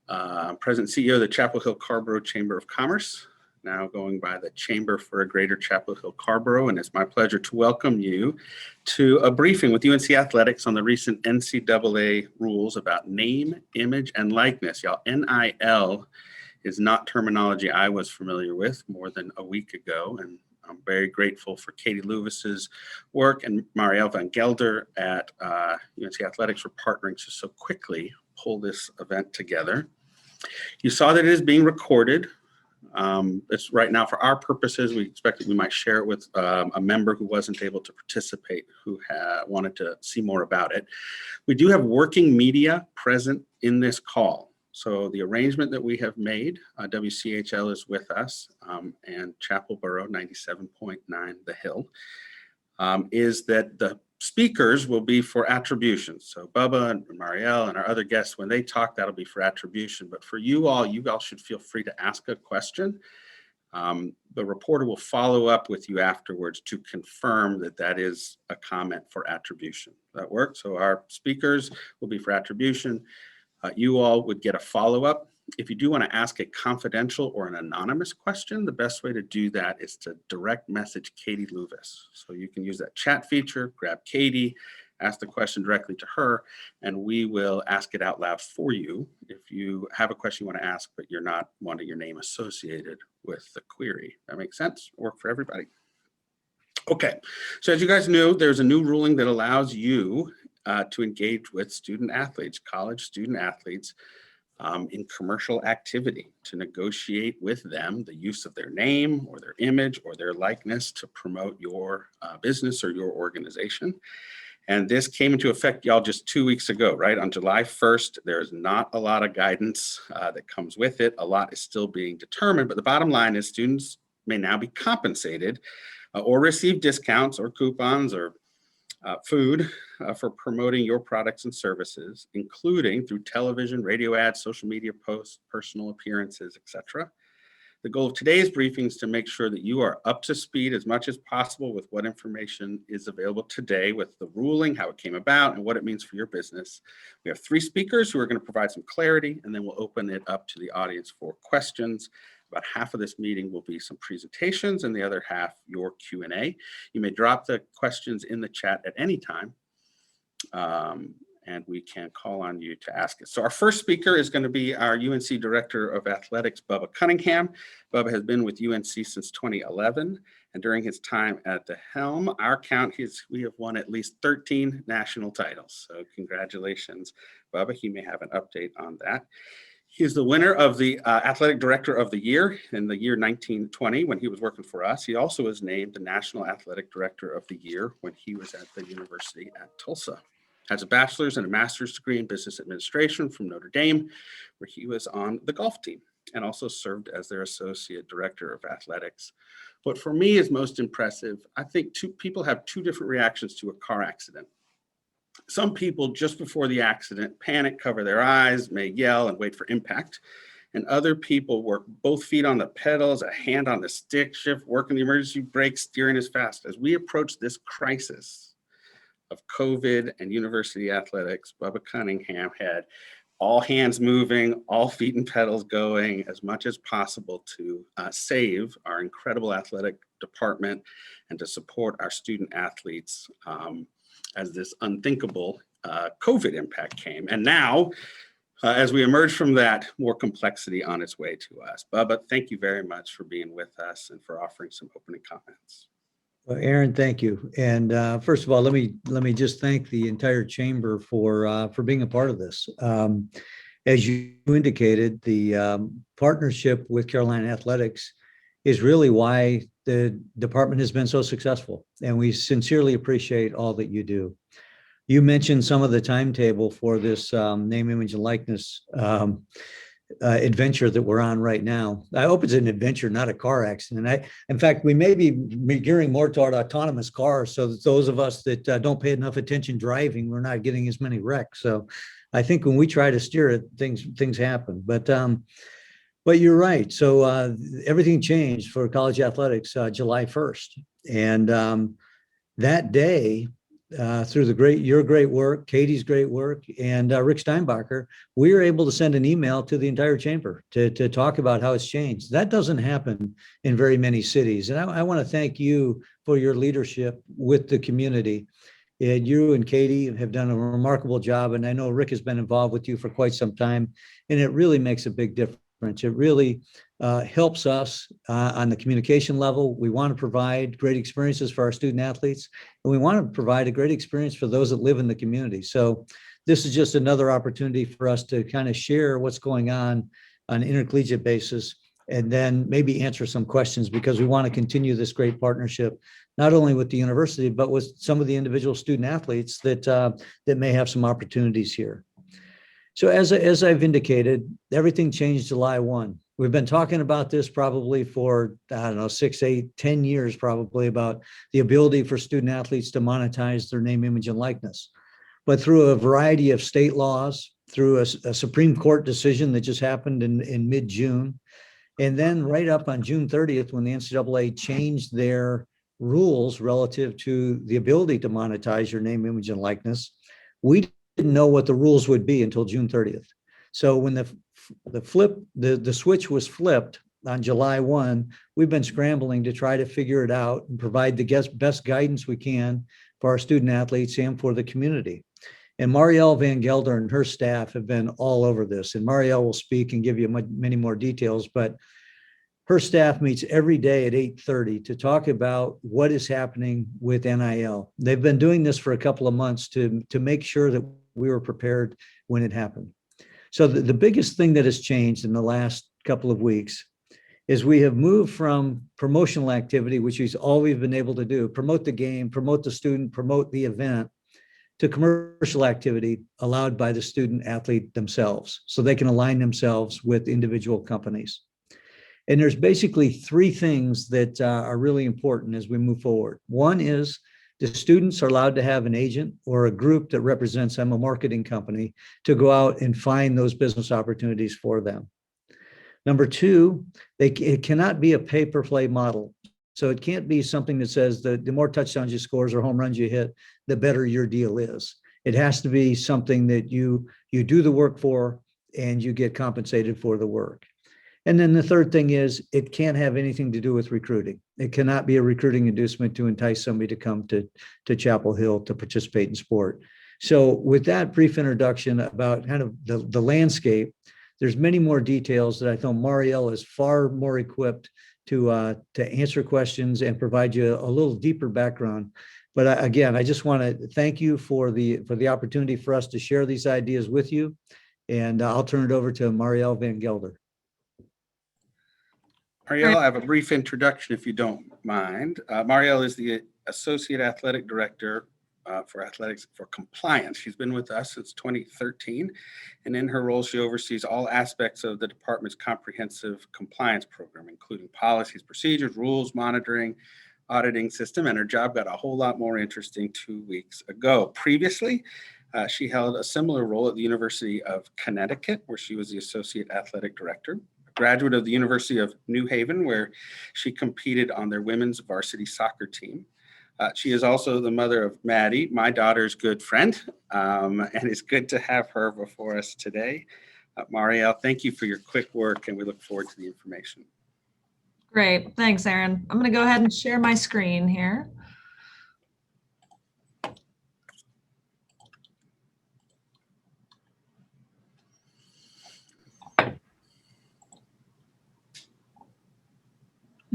I'm President and CEO of the Chapel Hill-Carrboro Chamber of Commerce, now going by the Chamber for a Greater Chapel Hill-Carrboro, and it's my pleasure to welcome you to a briefing with UNC Athletics on the recent NCAA rules about name, image, and likeness. Y'all, NIL is not terminology I was familiar with more than a week ago, and I'm very grateful for Katie Lewis's work and Marielle vanGelder at UNC Athletics for partnering to so quickly pull this event together. You saw that it is being recorded. It's right now for our purposes. We expect that we might share it with a member who wasn't able to participate, who wanted to see more about it. We do have working media present in this call. So the arrangement that we have made, WCHL is with us, and Chapelboro 97.9 The Hill, is that the speakers will be for attribution. So Bubba and Marielle and our other guests, when they talk, that'll be for attribution. But for you all should feel free to ask a question. The reporter will follow up with you afterwards to confirm that that is a comment for attribution. That works? So our speakers will be for attribution. You all would get a follow-up. If you do want to ask a confidential or an anonymous question, the best way to do that is to direct message Katie Lewis. So you can use that chat feature, grab Katie, ask the question directly to her, and we will ask it out loud for you if you have a question you want to ask, but you're not wanting your name associated with the query. That makes sense? Work for everybody. Okay, so as you guys know, there's a new ruling that allows you to engage with student athletes, college student athletes, in commercial activity, to negotiate with them the use of their name or their image or their likeness to promote your business or your organization. And this came into effect, y'all, just 2 weeks ago, right? On July 1st, there's not a lot of guidance that comes with it. A lot is still being determined, but the bottom line is students may now be compensated or receive discounts or coupons or food for promoting your products and services, including through television, radio ads, social media posts, personal appearances, etc. The goal of today's briefing is to make sure that you are up to speed as much as possible with what information is available today with the ruling, how it came about, and what it means for your business. We have 3 speakers who are going to provide some clarity, and then we'll open it up to the audience for questions. About half of this meeting will be some presentations and the other half your Q&A. You may drop the questions in the chat at any time, and we can call on you to ask it. So our first speaker is going to be our UNC Director of Athletics, Bubba Cunningham. Bubba has been with UNC since 2011, and during his time at the helm, our count we have won at least 13 national titles. So congratulations, Bubba. He may have an update on that. He is the winner of the Athletic Director of the Year in the year 1920 when he was working for us. He also was named the National Athletic Director of the Year when he was at the University at Tulsa. Has a bachelor's and a master's degree in business administration from Notre Dame, where he was on the golf team and also served as their Associate Director of Athletics. What for me is most impressive, I think people have 2 different reactions to a car accident. Some people just before the accident panic, cover their eyes, may yell and wait for impact. And other people work both feet on the pedals, a hand on the stick shift, working the emergency brake, steering as fast. As we approach this crisis of COVID and university athletics, Bubba Cunningham had all hands moving, all feet and pedals going as much as possible to save our incredible athletic department and to support our student athletes as this unthinkable COVID impact came. And now, as we emerge from that, more complexity on its way to us. Bubba, thank you very much for being with us and for offering some opening comments. Well, Aaron, thank you. And first of all, let me just thank the entire chamber for being a part of this. As you indicated, the partnership with Carolina Athletics is really why the department has been so successful. And we sincerely appreciate all that you do. You mentioned some of the timetable for this name, image, and likeness adventure that we're on right now. I hope it's an adventure, not a car accident. In fact, we may be gearing more toward autonomous cars, so that those of us that don't pay enough attention driving, we're not getting as many wrecks. So I think when we try to steer it, things happen. But you're right. So everything changed for college athletics July 1st. And that day, through your great work, Katie's great work, and Rick Steinbacher, we were able to send an email to the entire chamber to talk about how it's changed. That doesn't happen in very many cities. And I want to thank you for your leadership with the community. And you and Katie have done a remarkable job. And I know Rick has been involved with you for quite some time, and it really makes a big difference. It really helps us on the communication level. We want to provide great experiences for our student athletes, and we want to provide a great experience for those that live in the community. So this is just another opportunity for us to kind of share what's going on an intercollegiate basis, and then maybe answer some questions, because we want to continue this great partnership, not only with the university, but with some of the individual student athletes that may have some opportunities here. So as I've indicated, everything changed July 1. We've been talking about this probably for, 6, 8, 10 years, probably, about the ability for student athletes to monetize their name, image, and likeness. But through a variety of state laws, through a Supreme Court decision that just happened in mid-June, and then right up on June 30th, when the NCAA changed their rules relative to the ability to monetize your name, image, and likeness, we didn't know what the rules would be until June 30th. So when the switch was flipped on July 1, we've been scrambling to try to figure it out and provide the best guidance we can for our student athletes and for the community. And Marielle vanGelder and her staff have been all over this. And Marielle will speak and give you many more details, but her staff meets every day at 8:30 to talk about what is happening with NIL. They've been doing this for a couple of months to make sure that we were prepared when it happened. So the biggest thing that has changed in the last couple of weeks is we have moved from promotional activity, which is all we've been able to do, promote the game, promote the student, promote the event, to commercial activity allowed by the student athlete themselves, so they can align themselves with individual companies. And there's basically three things that are really important as we move forward. One is the students are allowed to have an agent or a group that represents them, a marketing company, to go out and find those business opportunities for them. Number two, it cannot be a pay-per-play model. So it can't be something that says the more touchdowns you score or home runs you hit, the better your deal is. It has to be something that you do the work for and you get compensated for the work. And then the third thing is it can't have anything to do with recruiting. It cannot be a recruiting inducement to entice somebody to come to Chapel Hill to participate in sport. So with that brief introduction about kind of the landscape, there's many more details that I thought Marielle is far more equipped to answer questions and provide you a little deeper background. But again, I just want to thank you for the opportunity for us to share these ideas with you. And I'll turn it over to Marielle vanGelder. Marielle, I have a brief introduction, if you don't mind. Marielle is the Associate Athletic Director for Athletics for Compliance. She's been with us since 2013, and in her role, she oversees all aspects of the department's comprehensive compliance program, including policies, procedures, rules, monitoring, auditing system, and her job got a whole lot more interesting 2 weeks ago. Previously, she held a similar role at the University of Connecticut, where she was the Associate Athletic Director. Graduate of the University of New Haven, where she competed on their women's varsity soccer team. She is also the mother of Maddie, my daughter's good friend, and it's good to have her before us today. Marielle, thank you for your quick work, and we look forward to the information. Great. Thanks, Aaron. I'm going to go ahead and share my screen here.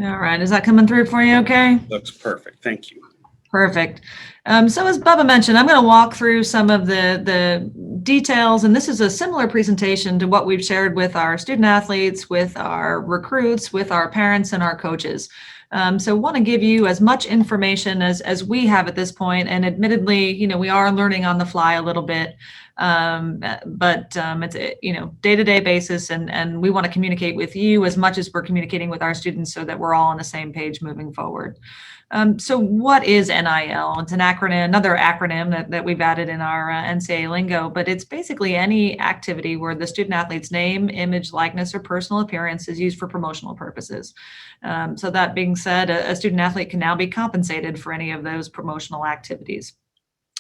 All right. Is that coming through for you okay? Looks perfect. Thank you. Perfect. So as Bubba mentioned, I'm going to walk through some of the details, and this is a similar presentation to what we've shared with our student athletes, with our recruits, with our parents and our coaches. So want to give you as much information as we have at this point. And admittedly, we are learning on the fly a little bit, but it's day-to-day basis, and we want to communicate with you as much as we're communicating with our students so that we're all on the same page moving forward. So what is NIL? It's an acronym, another acronym that we've added in our NCAA lingo, but it's basically any activity where the student athlete's name, image, likeness, or personal appearance is used for promotional purposes. So that being said, a student athlete can now be compensated for any of those promotional activities.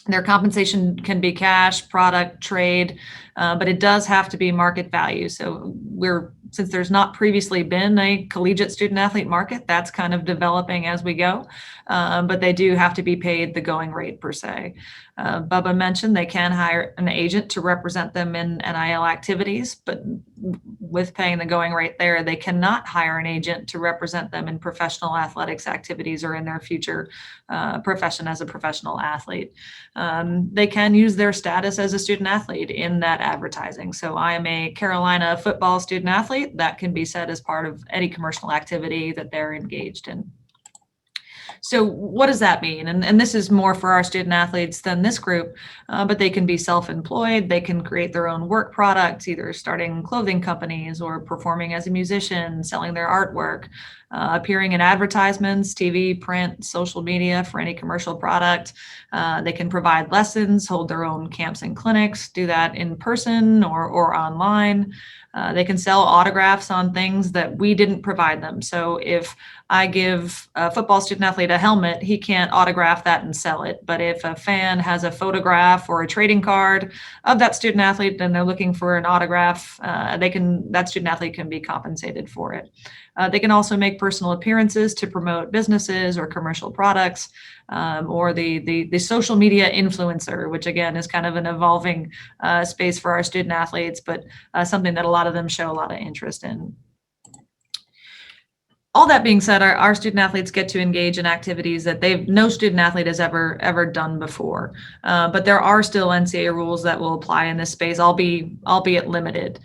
Their compensation can be cash, product, trade, but it does have to be market value. So since there's not previously been a collegiate student athlete market, that's kind of developing as we go. But they do have to be paid the going rate per se. Bubba mentioned they can hire an agent to represent them in NIL activities, but with paying the going rate there, they cannot hire an agent to represent them in professional athletics activities or in their future profession as a professional athlete. They can use their status as a student athlete in that advertising. So I am a Carolina football student athlete. That can be said as part of any commercial activity that they're engaged in. So what does that mean? And this is more for our student athletes than this group, but they can be self-employed. They can create their own work products, either starting clothing companies or performing as a musician, selling their artwork, appearing in advertisements, TV, print, social media for any commercial product. They can provide lessons, hold their own camps and clinics, do that in person or online. They can sell autographs on things that we didn't provide them. So if I give a football student athlete a helmet, he can't autograph that and sell it. But if a fan has a photograph or a trading card of that student athlete and they're looking for an autograph, that student athlete can be compensated for it. They can also make personal appearances to promote businesses or commercial products, or the social media influencer, which again is kind of an evolving space for our student athletes, but something that a lot of them show a lot of interest in. All that being said, our student athletes get to engage in activities that no student athlete has ever done before. But there are still NCAA rules that will apply in this space, albeit limited.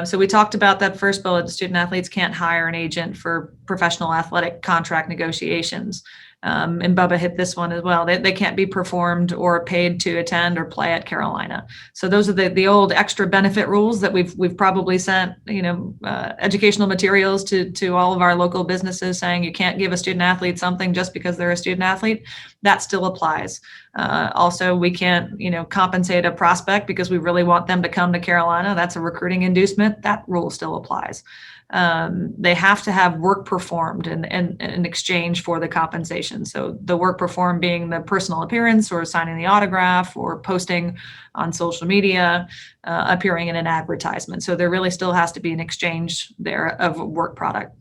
So we talked about that first bullet. Student athletes can't hire an agent for professional athletic contract negotiations. And Bubba hit this one as well. They can't be performed or paid to attend or play at Carolina. So those are the old extra benefit rules that we've probably sent, educational materials to all of our local businesses saying you can't give a student athlete something just because they're a student athlete. That still applies. Also, we can't, compensate a prospect because we really want them to come to Carolina. That's a recruiting inducement. That rule still applies. They have to have work performed in exchange for the compensation. So the work performed being the personal appearance or signing the autograph or posting on social media, appearing in an advertisement. So there really still has to be an exchange there of a work product.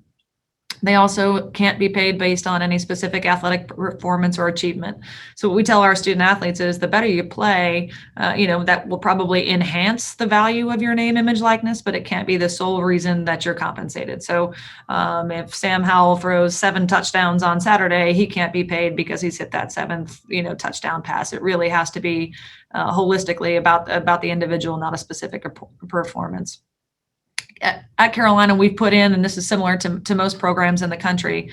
They also can't be paid based on any specific athletic performance or achievement. So what we tell our student athletes is the better you play, that will probably enhance the value of your name, image, likeness, but it can't be the sole reason that you're compensated. So if Sam Howell throws 7 touchdowns on Saturday, he can't be paid because he's hit that 7th, touchdown pass. It really has to be holistically about the individual, not a specific performance. At Carolina, we've put in, and this is similar to most programs in the country,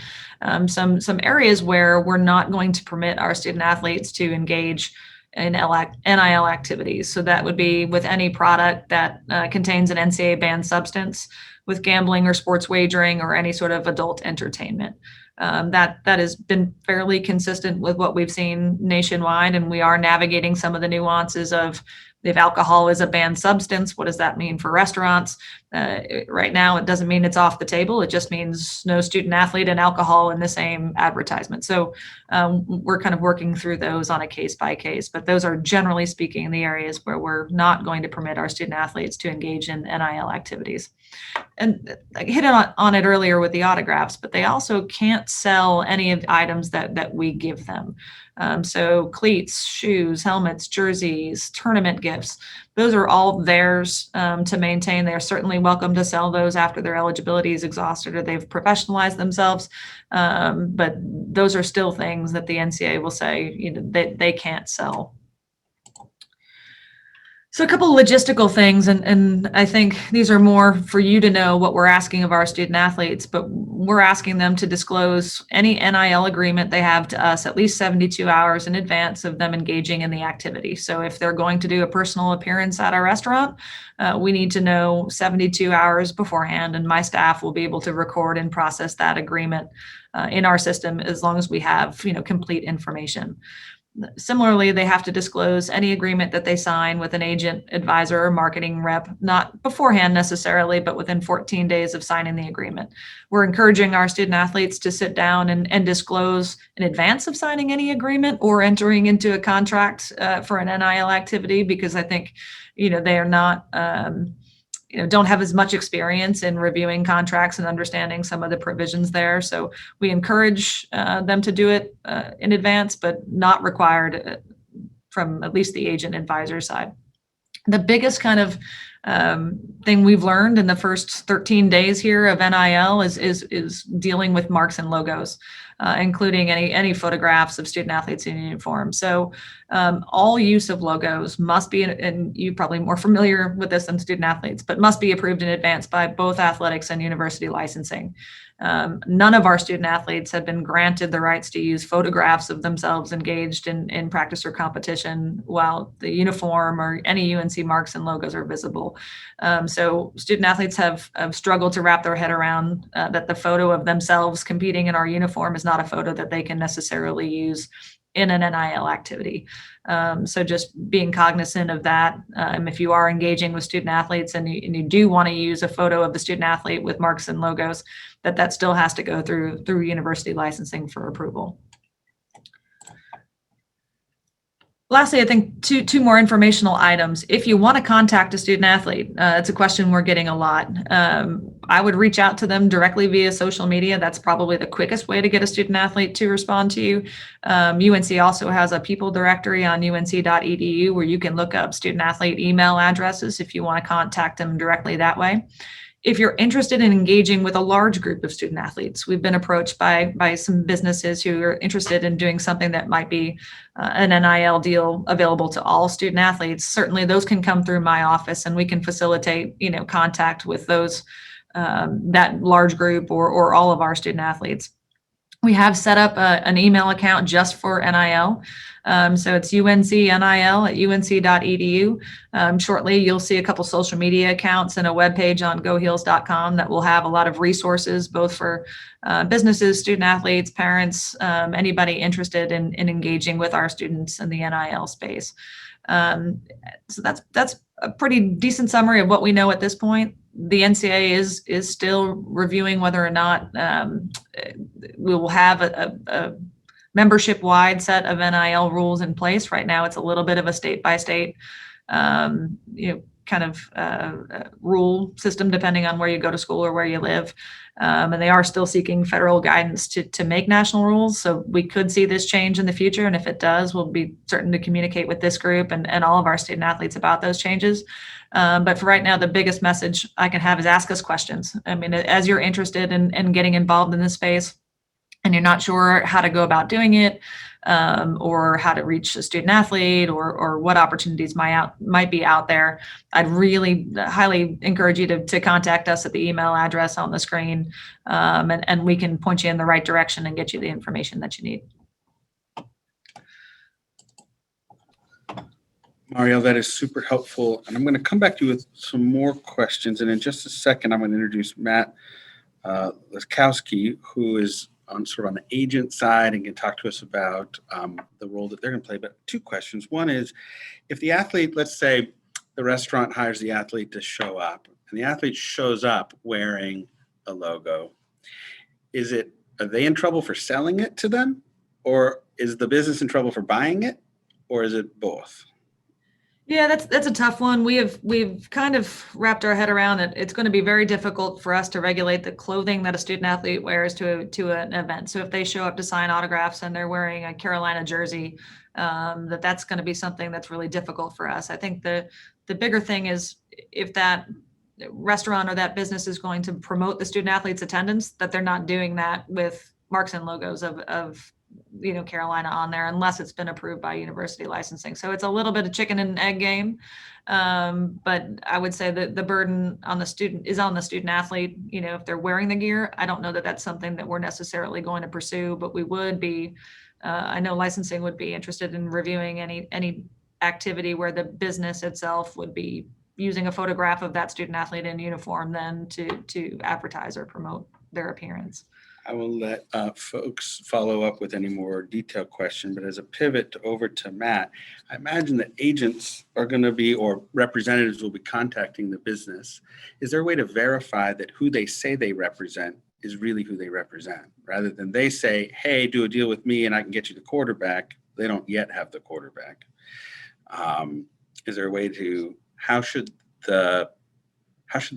some areas where we're not going to permit our student athletes to engage in NIL activities. So that would be with any product that contains an NCAA banned substance, with gambling or sports wagering or any sort of adult entertainment. That has been fairly consistent with what we've seen nationwide, and we are navigating some of the nuances of if alcohol is a banned substance, what does that mean for restaurants? Right now, it doesn't mean it's off the table. It just means no student athlete and alcohol in the same advertisement. So we're kind of working through those on a case by case, but those are generally speaking the areas where we're not going to permit our student athletes to engage in NIL activities. And I hit on it earlier with the autographs, but they also can't sell any of the items that we give them. So cleats, shoes, helmets, jerseys, tournament gifts, those are all theirs to maintain. They're certainly welcome to sell those after their eligibility is exhausted or they've professionalized themselves. But those are still things that the NCAA will say they can't sell. So a couple of logistical things, and I think these are more for you to know what we're asking of our student athletes, but we're asking them to disclose any NIL agreement they have to us at least 72 hours in advance of them engaging in the activity. So if they're going to do a personal appearance at our restaurant, we need to know 72 hours beforehand, and my staff will be able to record and process that agreement in our system as long as we have complete information. Similarly, they have to disclose any agreement that they sign with an agent, advisor, or marketing rep, not beforehand necessarily, but within 14 days of signing the agreement. We're encouraging our student athletes to sit down and disclose in advance of signing any agreement or entering into a contract for an NIL activity, because I think, they are not, don't have as much experience in reviewing contracts and understanding some of the provisions there. So we encourage them to do it in advance, but not required from at least the agent advisor side. The biggest kind of thing we've learned in the first 13 days here of NIL is dealing with marks and logos, including any photographs of student athletes in uniform. So all use of logos must be, and you're probably more familiar with this than student athletes, but must be approved in advance by both athletics and university licensing. None of our student athletes have been granted the rights to use photographs of themselves engaged in practice or competition while the uniform or any UNC marks and logos are visible. So student athletes have struggled to wrap their head around that the photo of themselves competing in our uniform is not a photo that they can necessarily use in an NIL activity. So just being cognizant of that. If you are engaging with student athletes and you do want to use a photo of the student athlete with marks and logos, that still has to go through university licensing for approval. Lastly, I think two more informational items. If you want to contact a student athlete, it's a question we're getting a lot. I would reach out to them directly via social media. That's probably the quickest way to get a student athlete to respond to you. UNC also has a people directory on unc.edu where you can look up student athlete email addresses if you want to contact them directly that way. If you're interested in engaging with a large group of student athletes, we've been approached by some businesses who are interested in doing something that might be an NIL deal available to all student athletes. Certainly those can come through my office and we can facilitate, contact with those, that large group or all of our student athletes. We have set up an email account just for NIL. So it's uncnil@unc.edu. Shortly, you'll see a couple social media accounts and a webpage on goheels.com that will have a lot of resources, both for businesses, student athletes, parents, anybody interested in engaging with our students in the NIL space. So that's a pretty decent summary of what we know at this point. The NCAA is still reviewing whether or not we will have a membership-wide set of NIL rules in place. Right now, it's a little bit of a state-by-state, rule system, depending on where you go to school or where you live. And they are still seeking federal guidance to make national rules. So we could see this change in the future. And if it does, we'll be certain to communicate with this group and all of our student athletes about those changes. But for right now, the biggest message I can have is ask us questions. I mean, as you're interested in getting involved in this space and you're not sure how to go about doing it, or how to reach a student athlete or what opportunities might be out there, I'd really highly encourage you to contact us at the email address on the screen, and we can point you in the right direction and get you the information that you need. Marielle, that is super helpful. And I'm going to come back to you with some more questions. And in just a second, I'm going to introduce Matt Laczkowski, who is on the agent side and can talk to us about the role that they're going to play. But two questions. One is, if the athlete, let's say the restaurant hires the athlete to show up, and the athlete shows up wearing a logo, are they in trouble for selling it to them? Or is the business in trouble for buying it? Or is it both? Yeah, that's a tough one. We've kind of wrapped our head around it. It's going to be very difficult for us to regulate the clothing that a student athlete wears to an event. So if they show up to sign autographs and they're wearing a Carolina jersey, that's going to be something that's really difficult for us. I think the bigger thing is if that restaurant or that business is going to promote the student athlete's attendance, that they're not doing that with marks and logos of Carolina on there, unless it's been approved by university licensing. So it's a little bit of chicken and egg game. But I would say that the burden on the student is on the student athlete. If they're wearing the gear, I don't know that that's something that we're necessarily going to pursue, but we would be, I know licensing would be interested in reviewing any activity where the business itself would be using a photograph of that student athlete in uniform then to advertise or promote their appearance. I will let folks follow up with any more detailed question, but as a pivot over to Matt, I imagine that agents are going to be, or representatives will be contacting the business. Is there a way to verify that who they say they represent is really who they represent, rather than they say, hey, do a deal with me and I can get you the quarterback? They don't yet have the quarterback. Is there a way to, how should the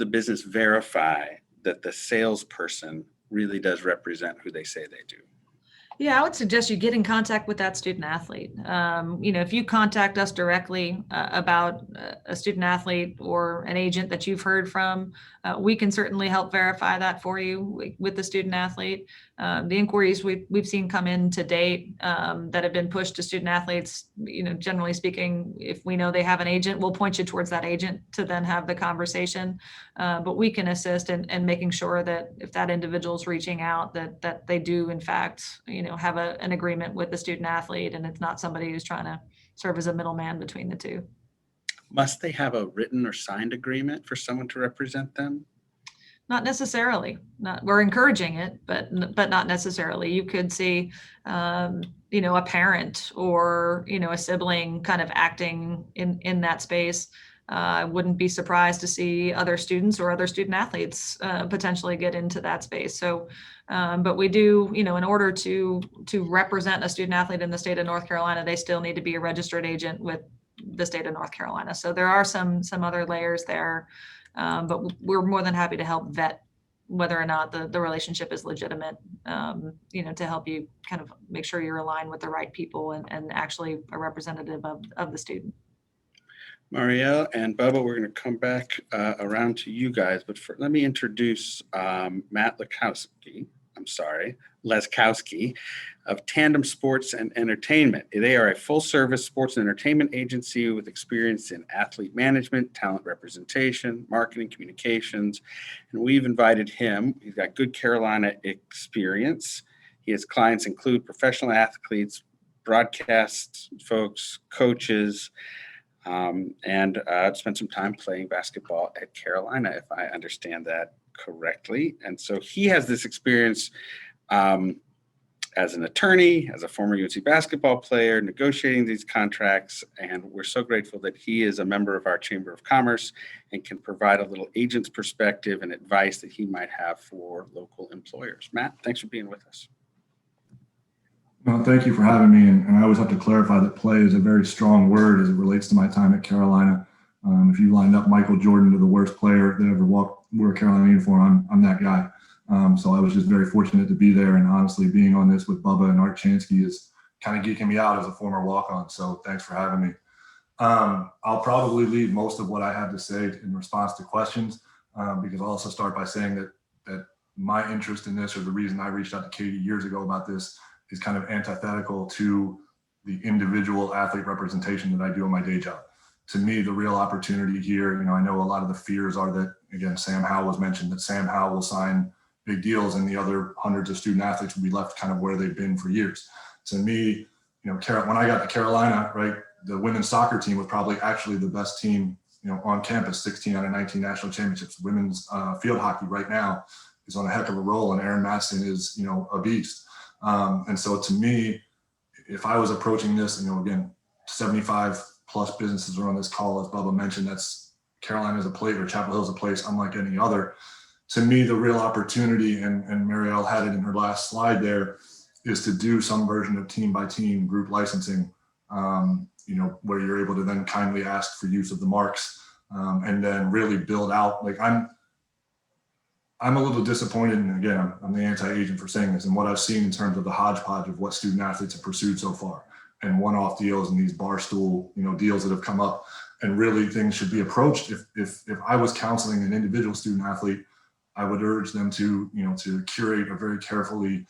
business verify that the salesperson really does represent who they say they do? Yeah, I would suggest you get in contact with that student athlete. If you contact us directly about a student athlete or an agent that you've heard from, we can certainly help verify that for you with the student athlete. The inquiries we've seen come in to date that have been pushed to student athletes, generally speaking, if we know they have an agent, we'll point you towards that agent to then have the conversation. But we can assist in making sure that if that individual is reaching out, that they do in fact, have an agreement with the student athlete, and it's not somebody who's trying to serve as a middleman between the two. Must they have a written or signed agreement for someone to represent them? Not necessarily. We're encouraging it, but not necessarily. You could see, a parent or a sibling kind of acting in that space. I wouldn't be surprised to see other students or other student athletes potentially get into that space. So, but we do, in order to represent a student athlete in the state of North Carolina, they still need to be a registered agent with the state of North Carolina. So there are some other layers there, but we're more than happy to help vet whether or not the relationship is legitimate, to help you kind of make sure you're aligned with the right people and actually a representative of the student. Marielle and Bubba, we're going to come back around to you guys, but let me introduce Matt Laczkowski of Tandem Sports and Entertainment. They are a full-service sports and entertainment agency with experience in athlete management, talent representation, marketing, communications, and we've invited him. He's got good Carolina experience. His clients include professional athletes, broadcast folks, coaches, and spent some time playing basketball at Carolina, if I understand that correctly. And so he has this experience as an attorney, as a former UNC basketball player, negotiating these contracts. And we're so grateful that he is a member of our Chamber of Commerce and can provide a little agent's perspective and advice that he might have for local employers. Matt, thanks for being with us. No, thank you for having me. And I always have to clarify that play is a very strong word as it relates to my time at Carolina. If you lined up Michael Jordan to the worst player that ever wore a Carolina uniform, I'm that guy. So I was just very fortunate to be there. And honestly, being on this with Bubba and Art Chansky is kind of geeking me out as a former walk-on. So thanks for having me. I'll probably leave most of what I have to say in response to questions, because I'll also start by saying that my interest in this, or the reason I reached out to Katie years ago about this, is kind of antithetical to the individual athlete representation that I do in my day job. To me, the real opportunity here, I know a lot of the fears are that, again, Sam Howell was mentioned, that Sam Howell will sign big deals and the other hundreds of student athletes will be left kind of where they've been for years. To me, when I got to Carolina, right, the women's soccer team was probably actually the best team, on campus, 16 out of 19 national championships. Women's field hockey right now is on a heck of a roll, and Erin Matson is, a beast. And so to me, if I was approaching this, again, 75 plus businesses are on this call, as Bubba mentioned, that's Carolina is a place, or Chapel Hill is a place unlike any other. To me, the real opportunity, and Marielle had it in her last slide there, is to do some version of team by team group licensing, where you're able to then kindly ask for use of the marks, and then really build out. Like I'm a little disappointed, and again, I'm the anti-agent for saying this, and what I've seen in terms of the hodgepodge of what student athletes have pursued so far, and one-off deals and these barstool, deals that have come up, and really things should be approached. If I was counseling an individual student athlete, I would urge them to, to curate a very carefully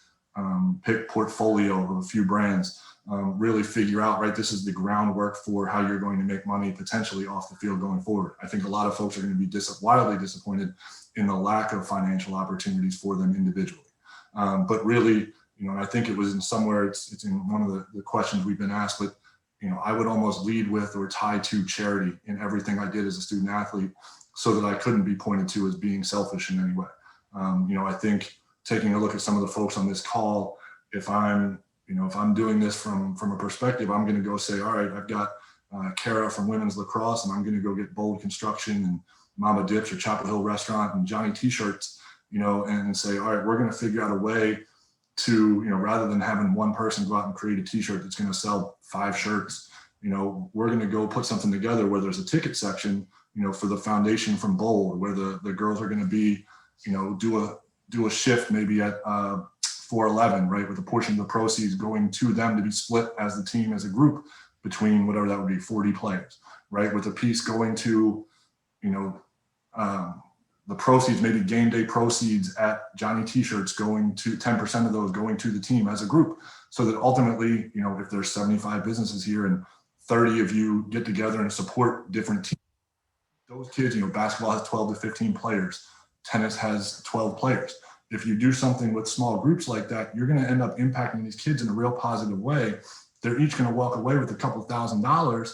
picked portfolio of a few brands, really figure out, right, this is the groundwork for how you're going to make money potentially off the field going forward. I think a lot of folks are going to be wildly disappointed in the lack of financial opportunities for them individually. But really, I think it was in somewhere, it's in one of the questions we've been asked, but, I would almost lead with or tie to charity in everything I did as a student athlete, so that I couldn't be pointed to as being selfish in any way. I think taking a look at some of the folks on this call, if I'm doing this from a perspective, I'm going to go say, all right, I've got Kara from women's lacrosse, and I'm going to go get Bold Construction and Mama Dips or Chapel Hill Restaurant and Johnny T-shirts, and say, all right, we're going to figure out a way to, rather than having one person go out and create a T-shirt that's going to sell 5 shirts, we're going to go put something together where there's a ticket section, for the foundation from Bold, where the girls are going to be, do a shift maybe at 411, right, with a portion of the proceeds going to them to be split as the team, as a group, between whatever that would be, 40 players, right, with a piece going to, the proceeds, maybe game day proceeds at Johnny T-shirts, going to 10% of those going to the team as a group, so that ultimately, if there's 75 businesses here and 30 of you get together and support different teams, those kids, basketball has 12 to 15 players, tennis has 12 players. If you do something with small groups like that, you're going to end up impacting these kids in a real positive way. They're each going to walk away with a couple $1,000s.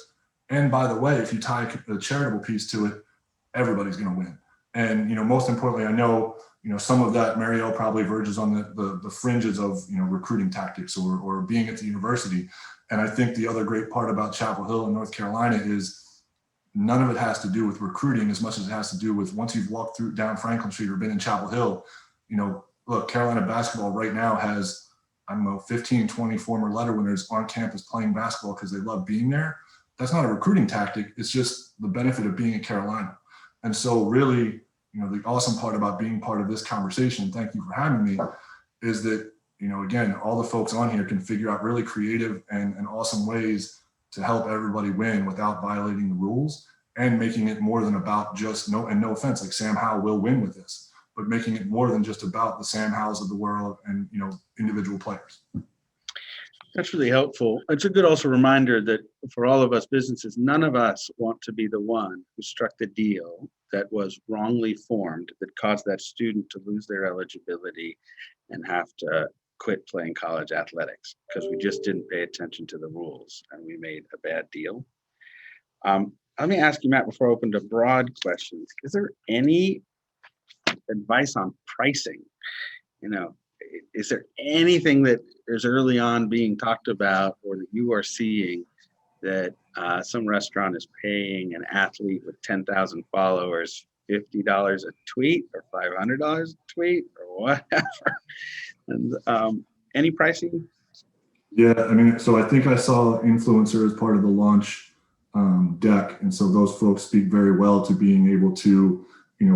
And by the way, if you tie a charitable piece to it, everybody's going to win. And, most importantly, I know, some of that, Marielle, probably verges on the fringes of, recruiting tactics or being at the university. And I think the other great part about Chapel Hill in North Carolina is none of it has to do with recruiting as much as it has to do with, once you've walked through down Franklin Street or been in Chapel Hill, look, Carolina basketball right now has, 15, 20 former letter winners on campus playing basketball because they love being there. That's not a recruiting tactic. It's just the benefit of being at Carolina. And so really, the awesome part about being part of this conversation, thank you for having me, is that, again, all the folks on here can figure out really creative and awesome ways to help everybody win without violating the rules and making it more than about just, no offense, like Sam Howell will win with this, but making it more than just about the Sam Howells of the world and, individual players. That's really helpful. It's a good also reminder that for all of us businesses, none of us want to be the one who struck the deal that was wrongly formed that caused that student to lose their eligibility and have to quit playing college athletics because we just didn't pay attention to the rules and we made a bad deal. Let me ask you, Matt, before I open to broad questions, is there any advice on pricing? Is there anything that is early on being talked about or that you are seeing that some restaurant is paying an athlete with 10,000 followers $50 a tweet or $500 a tweet or whatever? And any pricing? Yeah, so I think I saw influencer as part of the launch deck. And so those folks speak very well to being able to,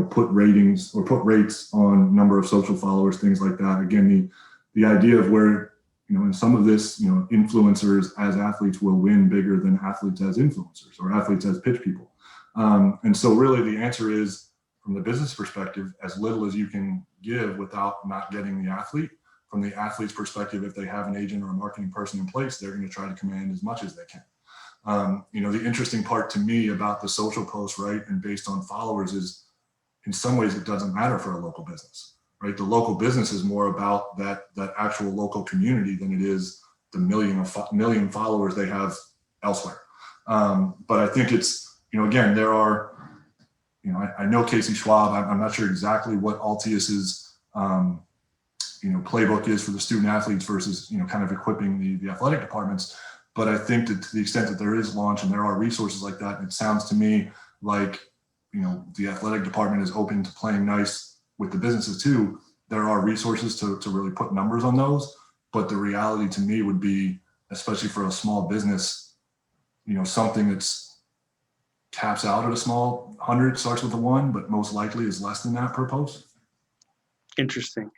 put ratings or put rates on number of social followers, things like that. Again, the idea of where, in some of this, influencers as athletes will win bigger than athletes as influencers or athletes as pitch people. And so really the answer is, from the business perspective, as little as you can give without not getting the athlete. From the athlete's perspective, if they have an agent or a marketing person in place, they're going to try to command as much as they can. The interesting part to me about the social post, right, and based on followers is, in some ways, it doesn't matter for a local business, right? The local business is more about that actual local community than it is the million followers they have elsewhere. But I think it's, again, there are, I know Casey Schwab. I'm not sure exactly what Altius's, playbook is for the student athletes versus, kind of equipping the athletic departments. But I think that to the extent that there is launch and there are resources like that, it sounds to me like, the athletic department is open to playing nice with the businesses too. There are resources to really put numbers on those. But the reality to me would be, especially for a small business, something that's caps out at a small 100, starts with a 1, but most likely is less than that per post. Interesting.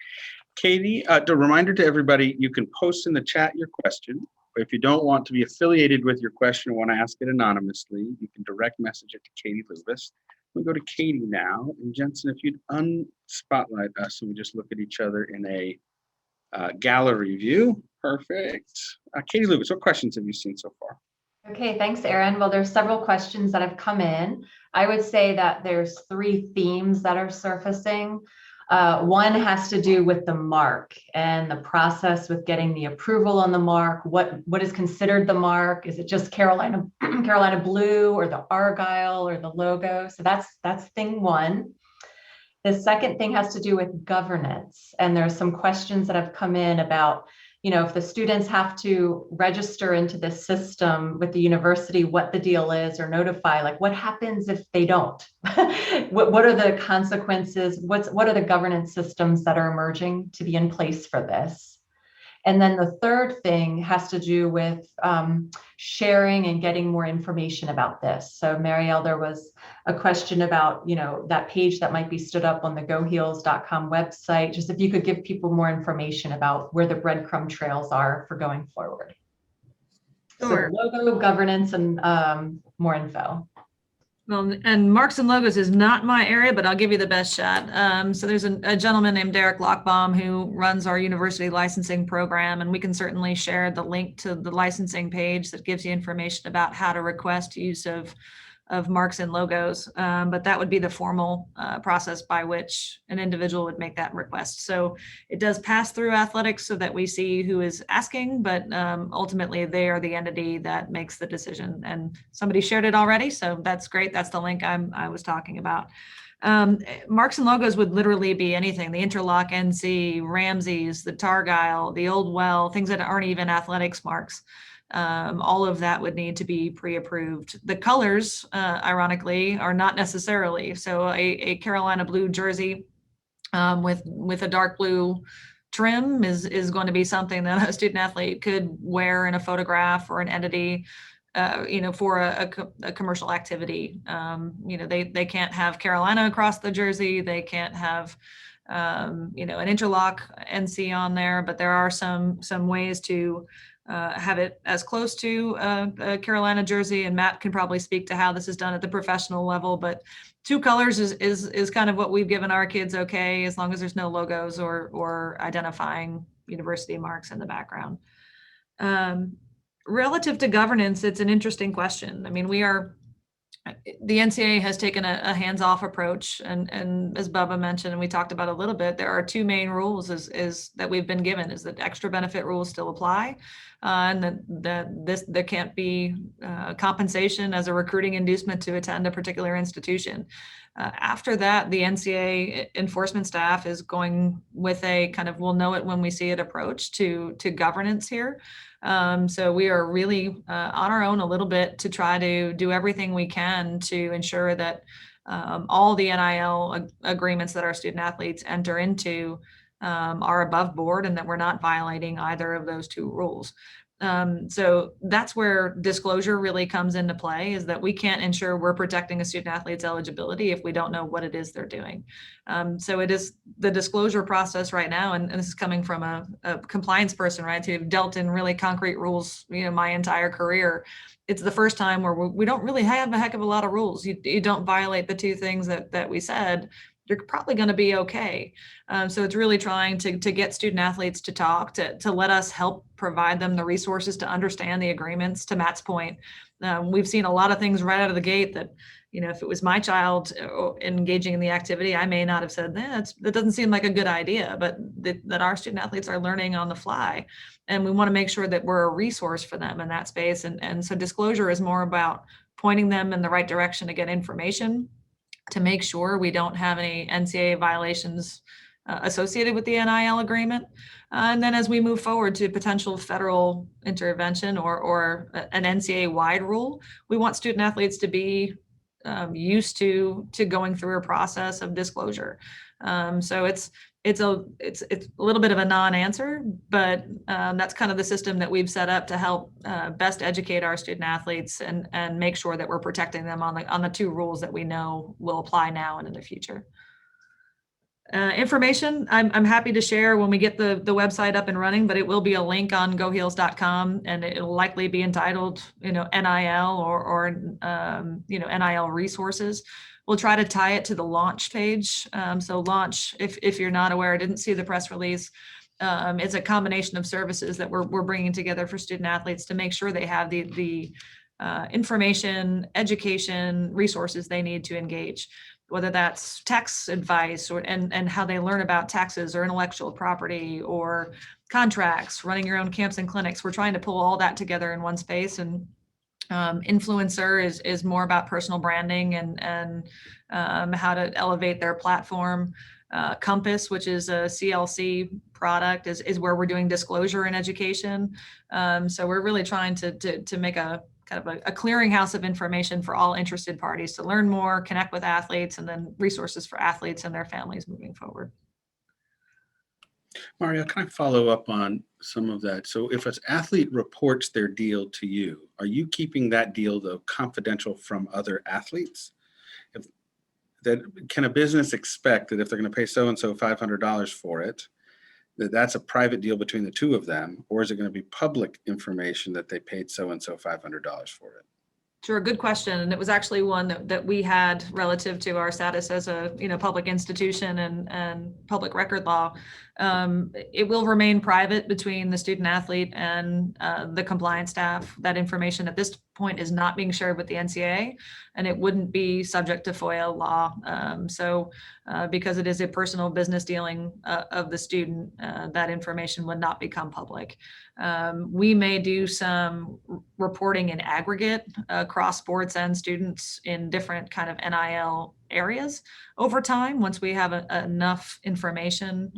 Katie, a reminder to everybody, you can post in the chat your question. But if you don't want to be affiliated with your question or want to ask it anonymously, you can direct message it to Katie Lewis. We go to Katie now. And Jensen, if you'd unspotlight us and we just look at each other in a gallery view. Perfect. Katie Lewis, what questions have you seen so far? Okay, thanks, Aaron. Well, there's several questions that have come in. I would say that there's 3 themes that are surfacing. One has to do with the mark and the process with getting the approval on the mark. What is considered the mark? Is it just Carolina Blue or the Argyle or the logo? So that's thing 1. The second thing has to do with governance. And there's some questions that have come in about, if the students have to register into this system with the university, what the deal is, or notify, like what happens if they don't? what are the consequences? What are the governance systems that are emerging to be in place for this? And then the third thing has to do with sharing and getting more information about this. So Marielle, there was a question about, that page that might be stood up on the goheels.com website. Just if you could give people more information about where the breadcrumb trails are for going forward. Sure. So logo, governance, and more info. Well, and marks and logos is not my area, but I'll give you the best shot. So there's a gentleman named Derek Lockbaum who runs our university licensing program, and we can certainly share the link to the licensing page that gives you information about how to request use of marks and logos. But that would be the formal process by which an individual would make that request. So it does pass through athletics so that we see who is asking, but ultimately they are the entity that makes the decision. And somebody shared it already, so that's great. That's the link I was talking about. Marks and logos would literally be anything: the Interlock NC, Ramsey's, the Targyle, the Old Well, things that aren't even athletics marks. All of that would need to be pre-approved. The colors, ironically, are not necessarily. So a Carolina blue jersey with a dark blue trim is going to be something that a student athlete could wear in a photograph or an entity, for a commercial activity. They can't have Carolina across the jersey. They can't have an Interlock NC on there, but there are some ways to have it as close to a Carolina jersey, and Matt can probably speak to how this is done at the professional level, but 2 colors is kind of what we've given our kids okay, as long as there's no logos or identifying university marks in the background. Relative to governance, it's an interesting question. I mean, the NCAA has taken a hands-off approach, and as Bubba mentioned, and we talked about a little bit, there are 2 main rules is that we've been given: is that extra benefit rules still apply, and that there can't be compensation as a recruiting inducement to attend a particular institution. After that, the NCAA enforcement staff is going with a kind of "we'll know it when we see it" approach to governance here. So we are really on our own a little bit to try to do everything we can to ensure that all the NIL agreements that our student athletes enter into are above board, and that we're not violating either of those 2 rules. So that's where disclosure really comes into play, is that we can't ensure we're protecting a student athlete's eligibility if we don't know what it is they're doing. So it is the disclosure process right now, and this is coming from a compliance person, right, who've dealt in really concrete rules, my entire career. It's the first time where we don't really have a heck of a lot of rules. You don't violate the 2 things that we said, you're probably going to be okay. So it's really trying to get student athletes to talk, to let us help provide them the resources to understand the agreements. To Matt's point, we've seen a lot of things right out of the gate that, if it was my child engaging in the activity, I may not have said, that doesn't seem like a good idea, but that our student athletes are learning on the fly. And we want to make sure that we're a resource for them in that space. And so disclosure is more about pointing them in the right direction to get information, to make sure we don't have any NCAA violations associated with the NIL agreement. And then as we move forward to potential federal intervention or an NCAA-wide rule, we want student athletes to be used to going through a process of disclosure. So it's a little bit of a non-answer, but that's kind of the system that we've set up to help best educate our student athletes and make sure that we're protecting them on the 2 rules that we know will apply now and in the future. Information I'm happy to share when we get the website up and running, but it will be a link on goheels.com, and it'll likely be entitled NIL or NIL resources. We'll try to tie it to the launch page. So launch, if you're not aware, didn't see the press release, it's a combination of services that we're bringing together for student athletes to make sure they have the information, education, resources they need to engage, whether that's tax advice and how they learn about taxes or intellectual property or contracts, running your own camps and clinics. We're trying to pull all that together in one space and Influencer is more about personal branding and how to elevate their platform. Compass, which is a CLC product, is where we're doing disclosure in education. So we're really trying to make a kind of a clearinghouse of information for all interested parties to learn more, connect with athletes, and then resources for athletes and their families moving forward. Marielle, can I follow up on some of that? So if an athlete reports their deal to you, are you keeping that deal, though, confidential from other athletes? Can a business expect that if they're going to pay so-and-so $500 for it, that's a private deal between the two of them, or is it going to be public information that they paid so-and-so $500 for it? Sure, good question. And it was actually one that we had relative to our status as a public institution and public record law. It will remain private between the student athlete and the compliance staff. That information at this point is not being shared with the NCAA, and it wouldn't be subject to FOIA law. Because it is a personal business dealing of the student, that information would not become public. We may do some reporting in aggregate across sports and students in different kind of NIL areas over time, once we have enough information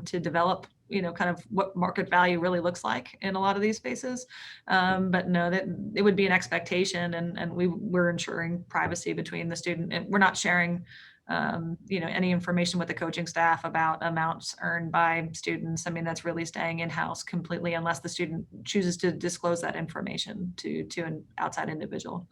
to develop kind of what market value really looks like in a lot of these spaces. But no, that it would be an expectation, and we're ensuring privacy between the student, and we're not sharing any information with the coaching staff about amounts earned by students. I mean, that's really staying in-house completely unless the student chooses to disclose that information to an outside individual.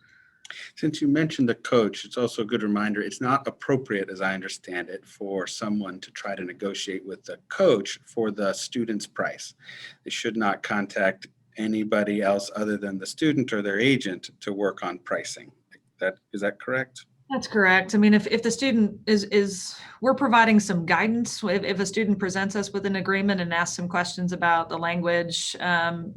Since you mentioned the coach, it's also a good reminder, it's not appropriate, as I understand it, for someone to try to negotiate with the coach for the student's price. They should not contact anybody else other than the student or their agent to work on pricing. Is that correct? That's correct. I mean, if the student we're providing some guidance. If a student presents us with an agreement and asks some questions about the language,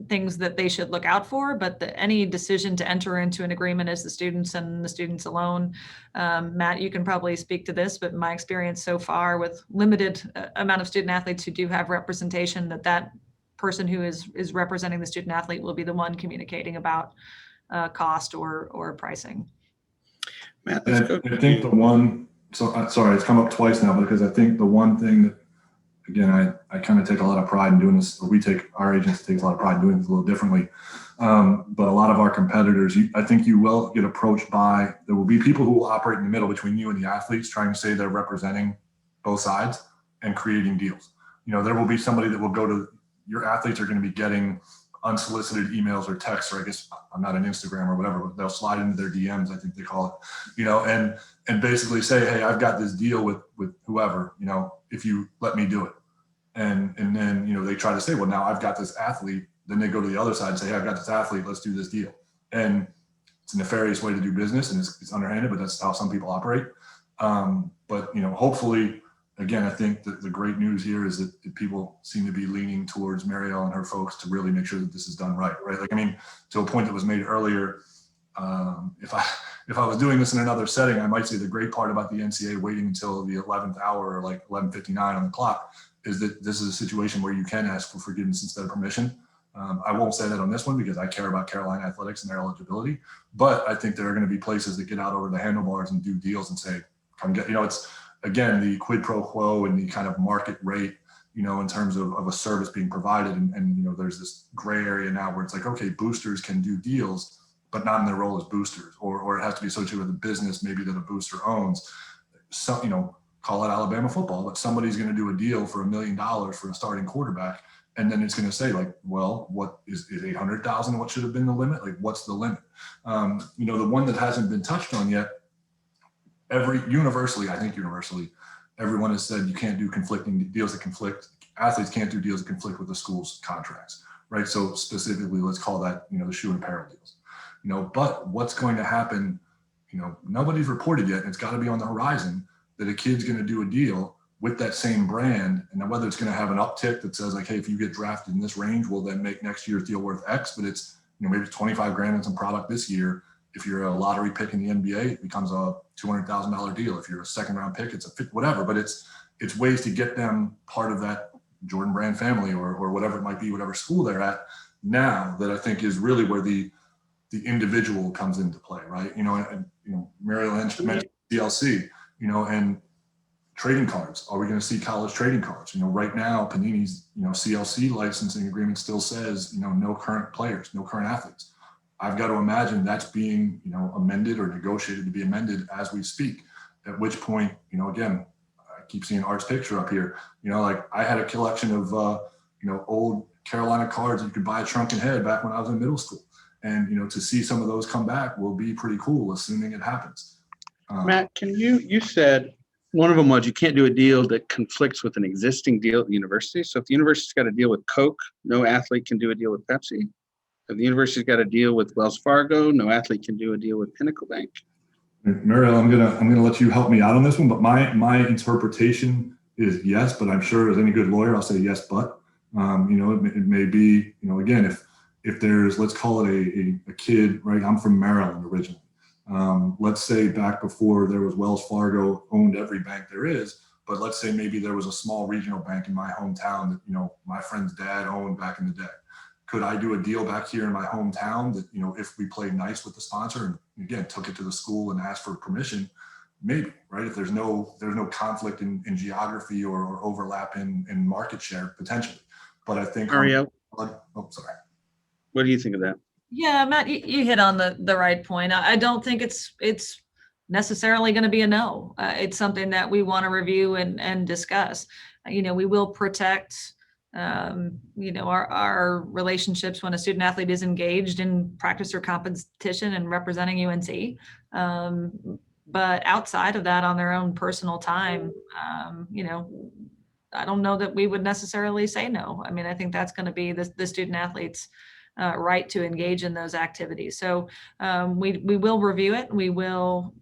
things that they should look out for, but any decision to enter into an agreement is the students and the students alone. Matt, you can probably speak to this, but my experience so far with limited amount of student athletes who do have representation, that person who is representing the student athlete will be the one communicating about cost or pricing. Matt, I think the one, sorry, it's come up twice now, because I think the one thing that, again, I kind of take a lot of pride in doing this, or our agency takes a lot of pride in doing this a little differently. But a lot of our competitors, I think you will get approached by, there will be people who will operate in the middle between you and the athletes, trying to say they're representing both sides and creating deals. There will be somebody that will go to, your athletes are going to be getting unsolicited emails or texts, or I guess I'm not on Instagram or whatever, but they'll slide into their DMs, I think they call it, and basically say, hey, I've got this deal with whoever, if you let me do it. And then, they try to say, well, now I've got this athlete. Then they go to the other side and say, hey, I've got this athlete, let's do this deal. And it's a nefarious way to do business, and it's underhanded, but that's how some people operate. But hopefully, again, I think that the great news here is that people seem to be leaning towards Marielle and her folks to really make sure that this is done right? Like, to a point that was made earlier, if I was doing this in another setting, I might say the great part about the NCAA waiting until the 11th hour, or like 11:59 on the clock, is that this is a situation where you can ask for forgiveness instead of permission. I won't say that on this one because I care about Carolina athletics and their eligibility, but I think there are going to be places that get out over the handlebars and do deals and say, come get, it's, again, the quid pro quo and the kind of market rate, in terms of a service being provided. And there's this gray area now where it's like, okay, boosters can do deals, but not in their role as boosters, or it has to be associated with a business maybe that a booster owns. So, call it Alabama football, but somebody's going to do a deal for $1 million for a starting quarterback. And then it's going to say, like, well, what is 800,000? What should have been the limit? Like, what's the limit? The one that hasn't been touched on yet, universally, everyone has said you can't do conflicting deals that conflict. Athletes can't do deals that conflict with the school's contracts, right? So specifically, let's call that, the shoe and apparel deals. But what's going to happen, nobody's reported yet, and it's got to be on the horizon, that a kid's going to do a deal with that same brand, and whether it's going to have an uptick that says, like, hey, if you get drafted in this range, we'll then make next year's deal worth X, but it's, maybe $25,000 in some product this year. If you're a lottery pick in the NBA, it becomes a $200,000 deal. If you're a second round pick, it's whatever. But it's ways to get them part of that Jordan Brand family, or whatever it might be, whatever school they're at. Now that I think is really where the the individual comes into play, right? Marielle mentioned DLC, and trading cards. Are we going to see college trading cards? Right now, Panini's, CLC licensing agreement still says, no current players, no current athletes. I've got to imagine that's being, amended or negotiated to be amended as we speak. At which point, again, I keep seeing Art's picture up here. Like I had a collection of, old Carolina cards you could buy a shrunken head back when I was in middle school. And, to see some of those come back will be pretty cool, assuming it happens. Matt, you said one of them was you can't do a deal that conflicts with an existing deal at the university. So if the university's got a deal with Coke, no athlete can do a deal with Pepsi. If the university's got a deal with Wells Fargo, no athlete can do a deal with Pinnacle Bank. Marielle, I'm gonna let you help me out on this one, but my interpretation is yes, but I'm sure as any good lawyer, I'll say yes, but it may be, again, if there's, let's call it a kid, right? I'm from Maryland originally. Let's say back before there was Wells Fargo owned every bank there is, but let's say maybe there was a small regional bank in my hometown that, my friend's dad owned back in the day. Could I do a deal back here in my hometown that, if we played nice with the sponsor and again, took it to the school and asked for permission, maybe, right? If there's no conflict in geography or overlap in market share, potentially. But I think, Marielle, sorry. what do you think of that? Yeah, Matt, you hit on the right point. I don't think it's necessarily going to be a no. It's something that we want to review and discuss. We will protect, our relationships when a student athlete is engaged in practice or competition and representing UNC. But outside of that, on their own personal time, I don't know that we would necessarily say no. I mean, I think that's going to be the student athlete's right to engage in those activities. So we will review it. We will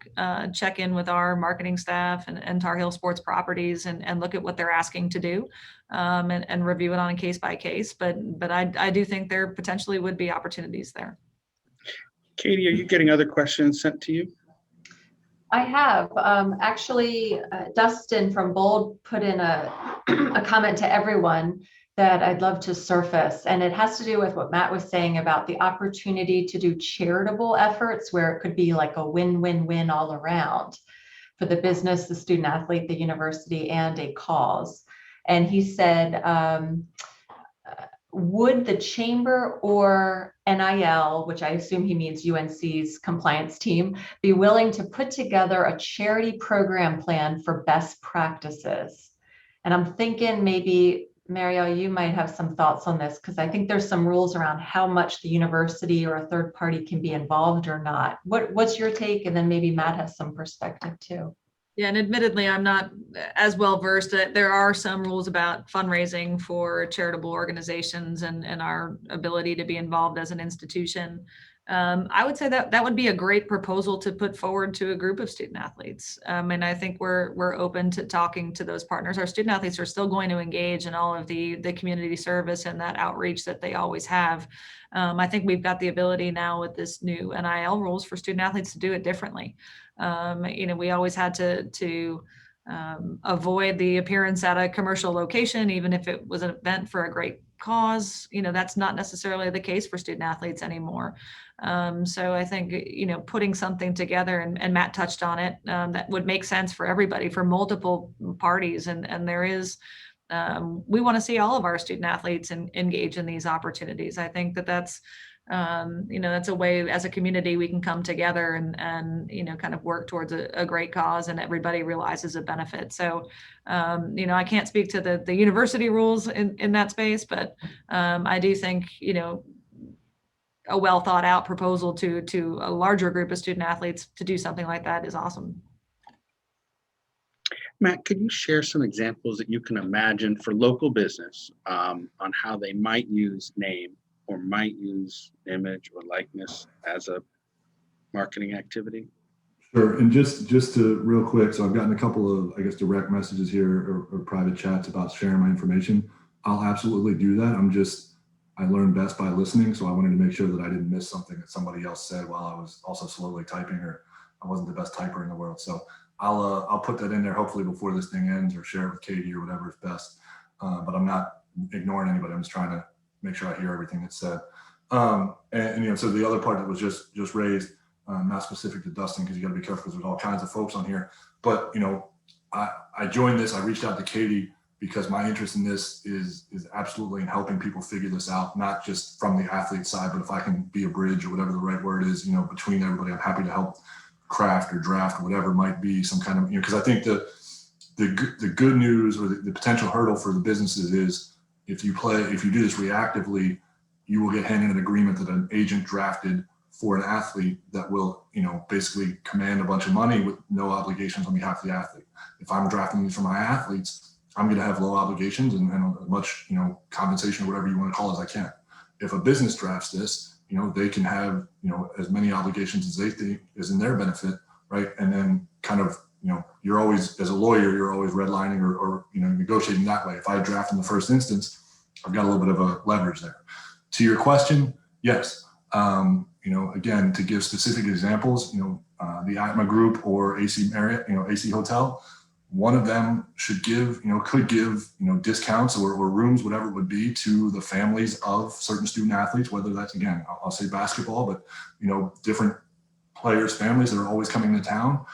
check in with our marketing staff and Tar Heel Sports Properties and look at what they're asking to do and review it on a case by case. But I do think there potentially would be opportunities there. Katie, are you getting other questions sent to you? I have. Actually, Dustin from Bold put in a comment to everyone that I'd love to surface. And it has to do with what Matt was saying about the opportunity to do charitable efforts where it could be like a win-win-win all around for the business, the student athlete, the university, and a cause. And he said, would the chamber or NIL, which I assume he means UNC's compliance team, be willing to put together a charity program plan for best practices? And I'm thinking maybe, Marielle, you might have some thoughts on this, because I think there's some rules around how much the university or a third party can be involved or not. What's your take? And then maybe Matt has some perspective too. Yeah, and admittedly, I'm not as well versed. There are some rules about fundraising for charitable organizations and our ability to be involved as an institution. I would say that would be a great proposal to put forward to a group of student athletes. And I think we're open to talking to those partners. Our student athletes are still going to engage in all of the community service and that outreach that they always have. I think we've got the ability now with this new NIL rules for student athletes to do it differently. We always had to avoid the appearance at a commercial location, even if it was an event for a great cause. That's not necessarily the case for student athletes anymore. So I think, putting something together, and Matt touched on it, that would make sense for everybody, for multiple parties. And there is, we want to see all of our student athletes engage in these opportunities. I think that's that's a way as a community we can come together and kind of work towards a great cause, and everybody realizes a benefit. So, I can't speak to the university rules in that space, but I do think, a well thought out proposal to a larger group of student athletes to do something like that is awesome. Matt, could you share some examples that you can imagine for local business on how they might use name or might use image or likeness as a marketing activity? Sure. And just to real quick, so I've gotten a couple of, I guess, direct messages here or private chats about sharing my information. I'll absolutely do that. I learn best by listening. So I wanted to make sure that I didn't miss something that somebody else said while I was also slowly typing, or I wasn't the best typer in the world. So I'll put that in there hopefully before this thing ends, or share it with Katie or whatever is best. But I'm not ignoring anybody. I'm just trying to make sure I hear everything that's said. So the other part that was just raised, not specific to Dustin, because you got to be careful because there's all kinds of folks on here. But I joined this. I reached out to Katie because my interest in this is absolutely in helping people figure this out, not just from the athlete side, but if I can be a bridge or whatever the right word is, between everybody, I'm happy to help craft or draft or whatever it might be, some kind of, because I think the good news or the potential hurdle for the businesses is if you do this reactively, you will get handed an agreement that an agent drafted for an athlete that will, basically command a bunch of money with no obligations on behalf of the athlete. If I'm drafting these for my athletes, I'm going to have low obligations and as much, compensation or whatever you want to call it as I can. If a business drafts this, they can have, as many obligations as they think is in their benefit, right? And then kind of, you're always, as a lawyer, you're always redlining or negotiating that way. If I draft in the first instance, I've got a little bit of a leverage there. To your question, yes. Again, to give specific examples, the Atma Group or AC Marriott, AC Hotel, one of them could give discounts or rooms, whatever it would be, to the families of certain student athletes, whether that's, again, I'll say basketball, but, different players' families that are always coming to town,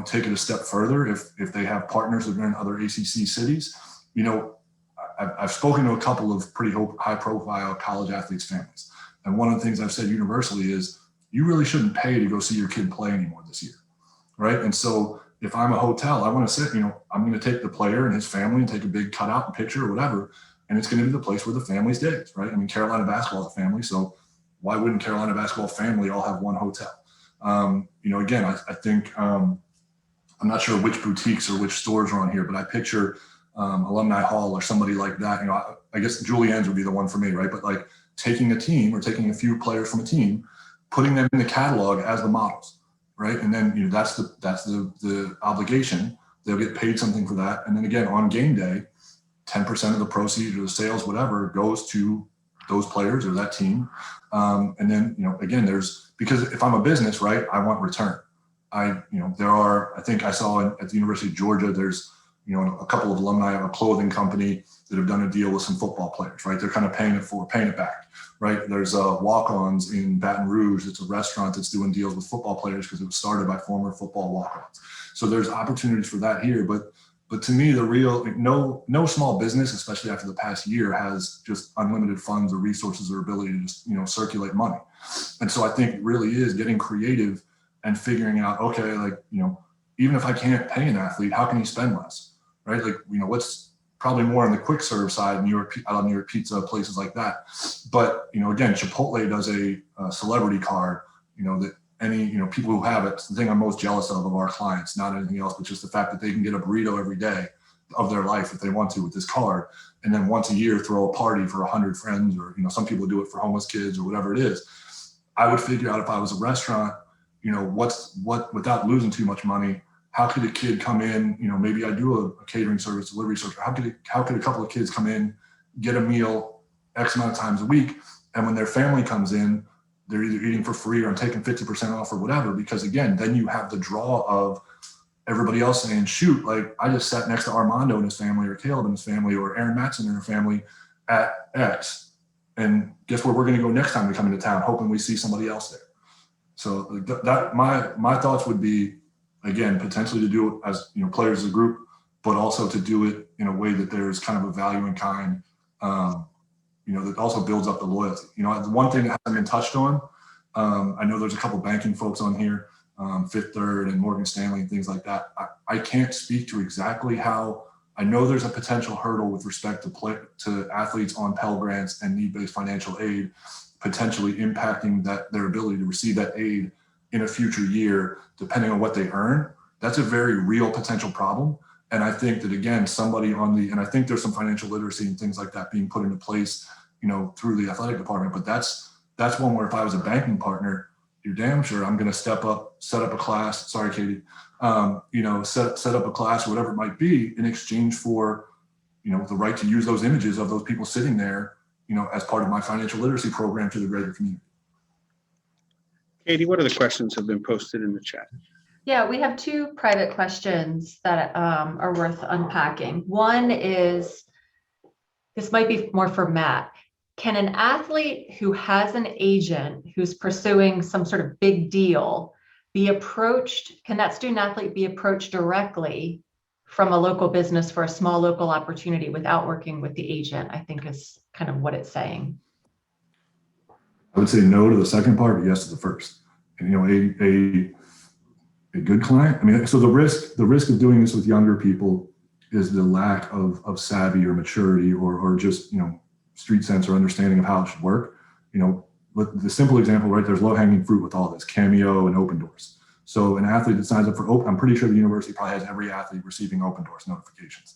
take it a step further. If they have partners that are in other ACC cities, I've spoken to a couple of pretty high profile college athletes' families. And one of the things I've said universally is you really shouldn't pay to go see your kid play anymore this year. Right. And so if I'm a hotel, I want to sit, I'm going to take the player and his family and take a big cutout and picture or whatever. And it's going to be the place where the family stays. Right. I mean, Carolina basketball is a family. So why wouldn't Carolina basketball family all have one hotel? Again, I think I'm not sure which boutiques or which stores are on here, but I picture Alumni Hall or somebody like that. I guess Julienne's would be the one for me. Right. But like taking a team or taking a few players from a team, putting them in the catalog as the models. Right. And then, that's the obligation. They'll get paid something for that. And then again, on game day, 10% of the proceeds or the sales, whatever, goes to those players or that team. And then, again, because if I'm a business, right, I want return. I think I saw at the University of Georgia, there's, a couple of alumni of a clothing company that have done a deal with some football players, right? They're kind of paying it back, right? There's walk-ons in Baton Rouge. It's a restaurant that's doing deals with football players because it was started by former football walk-ons. So there's opportunities for that here. But to me, the real, no small business, especially after the past year, has just unlimited funds or resources or ability to just, circulate money. And so I think it really is getting creative and figuring out, okay, even if I can't pay an athlete, how can he spend less? Right? What's probably more on the quick serve side, New York pizza, places like that. But, again, Chipotle does a celebrity card, that any, people who have it, it's the thing I'm most jealous of our clients, not anything else, but just the fact that they can get a burrito every day of their life if they want to with this card. And then once a year, throw a party for 100 friends, or, some people do it for homeless kids or whatever it is. I would figure out if I was a restaurant, without losing too much money, how could a kid come in, maybe I do a catering service, delivery service. How could a couple of kids come in, get a meal X amount of times a week, and when their family comes in, they're either eating for free or I'm taking 50% off or whatever, because again, then you have the draw of everybody else saying, shoot, like I just sat next to Armando and his family, or Caleb and his family, or Aaron Matson and her family at X. And guess where we're going to go next time we come into town, hoping we see somebody else there. So that my thoughts would be, again, potentially to do it as players as a group, but also to do it in a way that there's kind of a value in kind, that also builds up the loyalty. The one thing that hasn't been touched on, I know there's a couple banking folks on here, Fifth Third and Morgan Stanley and things like that. I can't speak to exactly how. I know there's a potential hurdle with respect to athletes on Pell Grants and need-based financial aid, potentially impacting their ability to receive that aid in a future year, depending on what they earn. That's a very real potential problem. And I think that, again, and I think there's some financial literacy and things like that being put into place, through the athletic department. But that's one where if I was a banking partner, you're damn sure I'm going to step up, set up a class. Sorry, Katie. Set up a class, whatever it might be, in exchange for, the right to use those images of those people sitting there, as part of my financial literacy program to the greater community. Katie, what other questions have been posted in the chat? Yeah, we have two private questions that are worth unpacking. One is, this might be more for Matt. can an athlete who has an agent who's pursuing some sort of big deal be approached? Can that student athlete be approached directly from a local business for a small local opportunity without working with the agent? I think is kind of what it's saying. I would say no to the second part, but yes to the first. And a good client. I mean, so the risk of doing this with younger people is the lack of savvy or maturity or just street sense or understanding of how it should work. The simple example, right? There's low hanging fruit with all this Cameo and Open Doors. So an athlete that signs up for I'm pretty sure the university probably has every athlete receiving Open Doors notifications.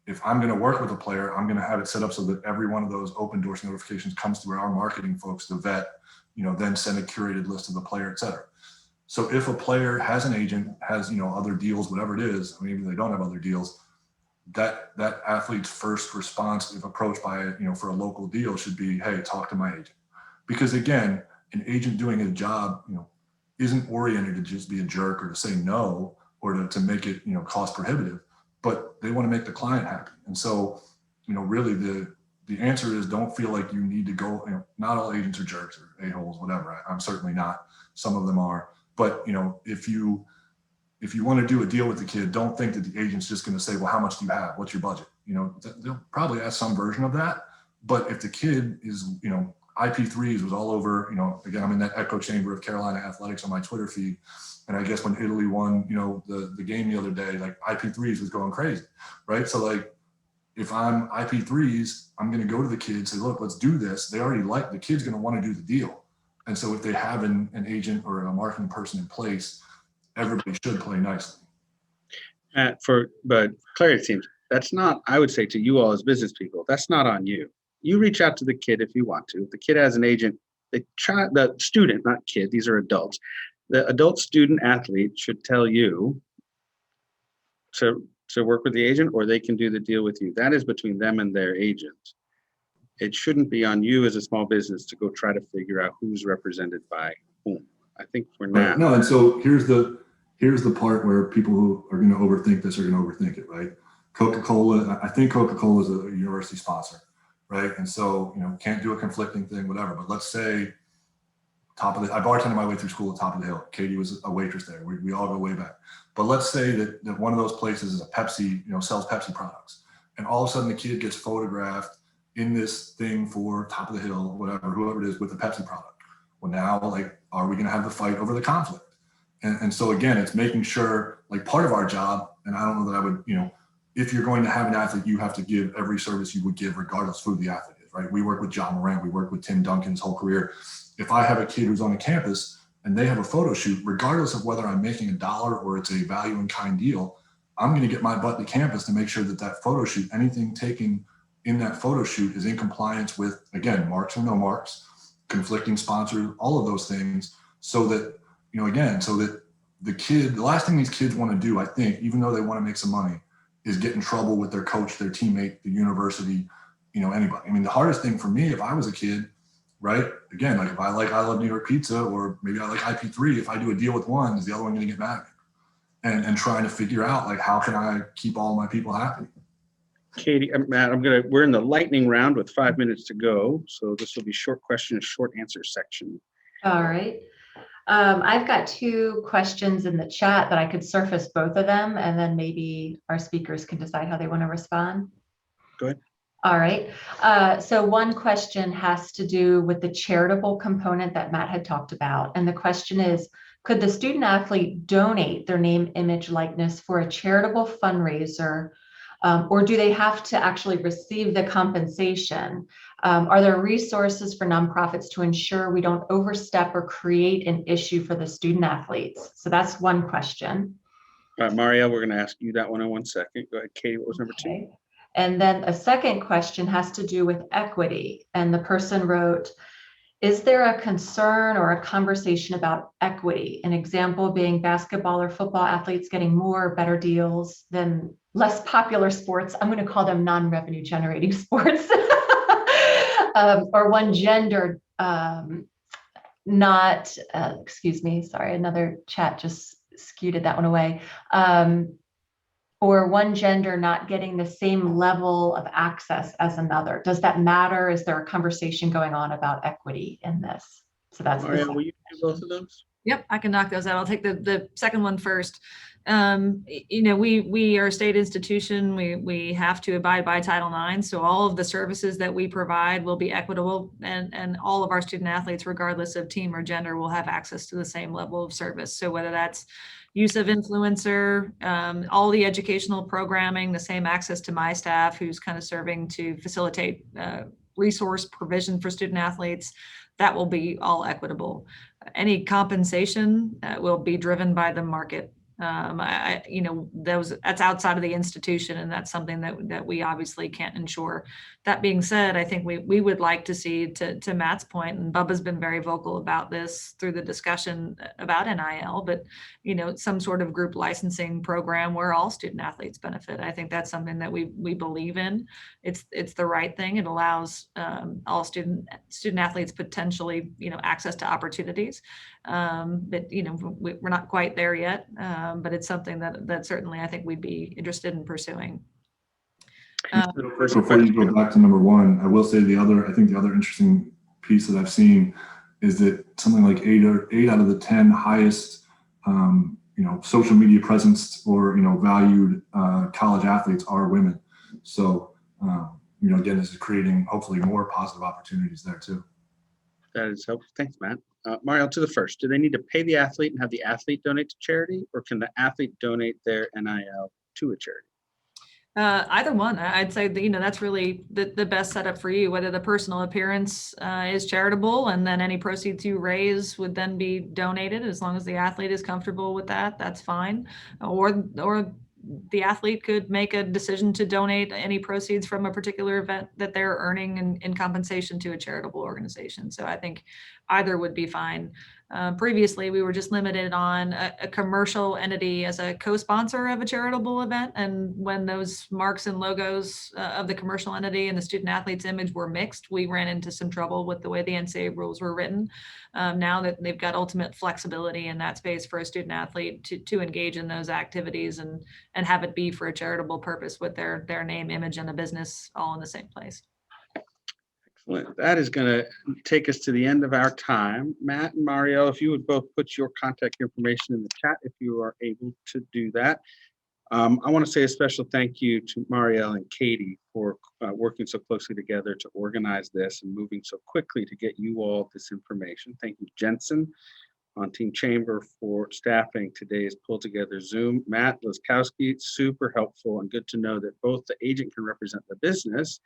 If I'm going to work with a player, I'm going to have it set up so that every one of those Open Doors notifications comes through our marketing folks to vet, then send a curated list of the player, et cetera. So if a player has an agent, has, other deals, whatever it is, maybe they don't have other deals, that athlete's first response, if approached by, for a local deal, should be, hey, talk to my agent. Because again, an agent doing a job, isn't oriented to just be a jerk or to say no or to make it, cost prohibitive, but they want to make the client happy. And so, really the answer is don't feel like you need to go, not all agents are jerks or a-holes, whatever. I'm certainly not. Some of them are. But, if you want to do a deal with the kid, don't think that the agent's just going to say, well, how much do you have? What's your budget? They'll probably ask some version of that. But if the kid is, IP3s was all over, again, I'm in that echo chamber of Carolina Athletics on my Twitter feed. And I guess when Italy won, the game the other day, like IP3s was going crazy, right? So like, if I'm IP3s, I'm going to go to the kid, say, look, let's do this. They already the kid's going to want to do the deal. And so if they have an agent or a marketing person in place, everybody should play nicely. But clarity teams, that's not, I would say to you all as business people, that's not on you. You reach out to the kid if you want to. If the kid has an agent, the student, not kid, these are adults. The adult student athlete should tell you to work with the agent, or they can do the deal with you. That is between them and their agent. It shouldn't be on you as a small business to go try to figure out who's represented by whom. I think for now. Right. No, and so here's the part where people who are going to overthink this are going to overthink it, right? Coca-Cola, I think Coca-Cola is a university sponsor, right? And so, can't do a conflicting thing, whatever. But let's say I bartended my way through school at Top of the Hill. Katie was a waitress there. We all go way back. But let's say that one of those places is a Pepsi, sells Pepsi products. And all of a sudden the kid gets photographed in this thing for Top of the Hill, whatever, whoever it is, with the Pepsi product. Well, now, are we going to have the fight over the conflict? And so again, it's making sure, part of our job, and I don't know that I would, if you're going to have an athlete, you have to give every service you would give regardless of who the athlete is, right? We work with John Morant, we work with Tim Duncan's whole career. If I have a kid who's on a campus and they have a photo shoot, regardless of whether I'm making $1 or it's a value in kind deal, I'm going to get my butt to campus to make sure that photo shoot, anything taken in that photo shoot is in compliance with, again, marks or no marks, conflicting sponsors, all of those things, so that, so that the last thing these kids want to do, I think, even though they want to make some money, is get in trouble with their coach, their teammate, the university, anybody. I mean, the hardest thing for me, if I was a kid, right? Again, if I love New York pizza, or maybe I like IP3, if I do a deal with one, is the other one going to get mad at me? And trying to figure out, how can I keep all my people happy? Katie, Matt, we're in the lightning round with 5 minutes to go. So this will be short question, short answer section. All right. I've got 2 questions in the chat that I could surface both of them, and then maybe our speakers can decide how they want to respond. Go ahead. All right. So one question has to do with the charitable component that Matt had talked about. And the question is, could the student athlete donate their name, image, likeness for a charitable fundraiser, or do they have to actually receive the compensation? Are there resources for nonprofits to ensure we don't overstep or create an issue for the student athletes? So that's one question. Marielle, we're going to ask you that one in 1 second. Go ahead, Katie. What was number 2? Okay. And then a second question has to do with equity. And the person wrote, is there a concern or a conversation about equity? An example being basketball or football athletes getting more or better deals than less popular sports. I'm going to call them non-revenue generating sports. Or one gender, excuse me, sorry, another chat just skewed that one away. or one gender not getting the same level of access as another? Does that matter? Is there a conversation going on about equity in this? So that's the Marielle, will you do both of those? Yep, I can knock those out. I'll take the second one first. We are a state institution. We have to abide by Title IX. So all of the services that we provide will be equitable, and all of our student athletes, regardless of team or gender, will have access to the same level of service. So whether that's use of influencer, all the educational programming, the same access to my staff who's kind of serving to facilitate resource provision for student athletes, that will be all equitable. Any compensation will be driven by the market. That's outside of the institution, and that's something that we obviously can't ensure. That being said, I think we would like to see, to Matt's point, and Bubba's been very vocal about this through the discussion about NIL, but some sort of group licensing program where all student athletes benefit. I think that's something that we believe in. It's the right thing. It allows all student athletes potentially access to opportunities. But we're not quite there yet. But it's something that certainly I think we'd be interested in pursuing. Before you go back to number one, I will say I think the other interesting piece that I've seen is that something like eight out of the 10 highest, social media presence or, valued college athletes are women. So, again, this is creating hopefully more positive opportunities there too. That is helpful. Thanks, Matt. Marielle, to the first, do they need to pay the athlete and have the athlete donate to charity, or can the athlete donate their NIL to a charity? Either one. I'd say that's really the best setup for you, whether the personal appearance is charitable and then any proceeds you raise would then be donated, as long as the athlete is comfortable with that, that's fine. Or the athlete could make a decision to donate any proceeds from a particular event that they're earning in compensation to a charitable organization. So I think either would be fine. Previously, we were just limited on a commercial entity as a co-sponsor of a charitable event. And when those marks and logos of the commercial entity and the student athlete's image were mixed, we ran into some trouble with the way the NCAA rules were written. Now that they've got ultimate flexibility in that space for a student athlete to engage in those activities and have it be for a charitable purpose with their name, image, and a business all in the same place. Excellent. That is going to take us to the end of our time. Matt and Marielle, if you would both put your contact information in the chat if you are able to do that. I want to say a special thank you to Marielle and Katie for working so closely together to organize this and moving so quickly to get you all this information. Thank you, Jensen, on Team Chamber, for staffing today's pull together Zoom. Matt, Laczkowski, super helpful and good to know that both the agent can represent the business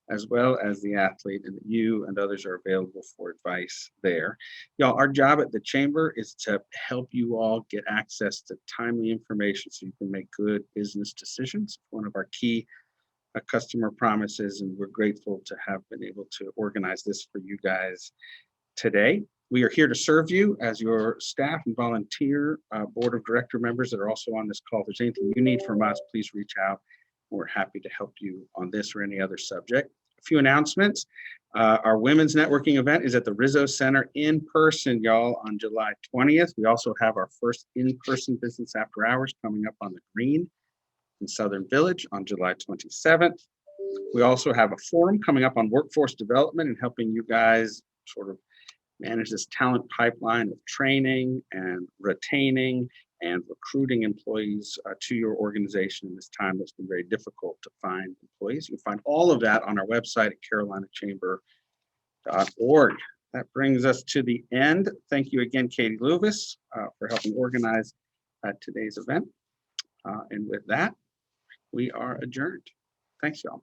as well as the athlete, and that you and others are available for advice there. Y'all, our job at the Chamber is to help you all get access to timely information so you can make good business decisions. One of our key customer promises, and we're grateful to have been able to organize this for you guys today. We are here to serve you as your staff and volunteer board of director members that are also on this call. If there's anything you need from us, please reach out. We're happy to help you on this or any other subject. A few announcements. Our women's networking event is at the Rizzo Center in person, y'all, on July 20th. We also have our first in-person business after hours coming up on the Green in Southern Village on July 27th. We also have a forum coming up on workforce development and helping you guys sort of manage this talent pipeline of training and retaining and recruiting employees to your organization in this time that's been very difficult to find employees. You can find all of that on our website at carolinachamber.org. That brings us to the end. Thank you again, Katie Luvis, for helping organize today's event. And with that, we are adjourned. Thanks, y'all.